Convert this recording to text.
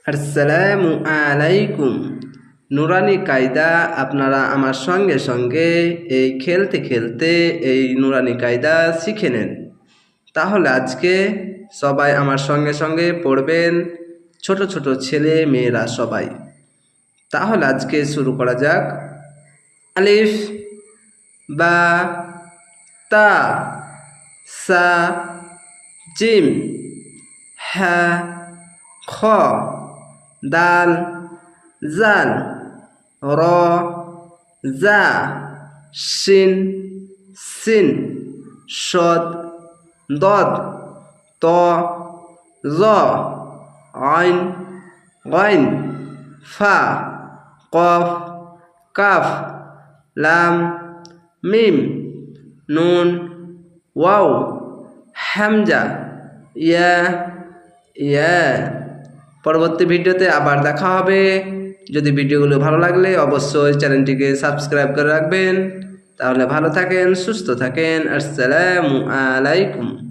আসসালামু আলাইকুম। নুরানি কায়দা আপনারা আমার সঙ্গে সঙ্গে এই খেলতে খেলতে এই নুরানি কায়দা শিখে নেন। তাহলে আজকে সবাই আমার সঙ্গে সঙ্গে পড়বেন, ছোট ছোট ছেলে মেয়েরা সবাই। তাহলে আজকে শুরু করা যাক। আলিফ, বা, তা, সা, জিম, হা, খ, দাল, জাল, র, জা, শিন, সিন, শদ, দদ, ত, জ, আইন, গাইন, ফা, কফ, কাফ, লাম, মিম, নুন, ওয়াও, হামজা, ইয়া, ইয়া। পরবর্তী ভিডিওতে আবার দেখা হবে। যদি ভিডিওগুলো ভালো লাগলে অবশ্যই চ্যানেলটিকে সাবস্ক্রাইব করে রাখবেন। তাহলে ভালো থাকেন, সুস্থ থাকেন। আসসালামু আলাইকুম।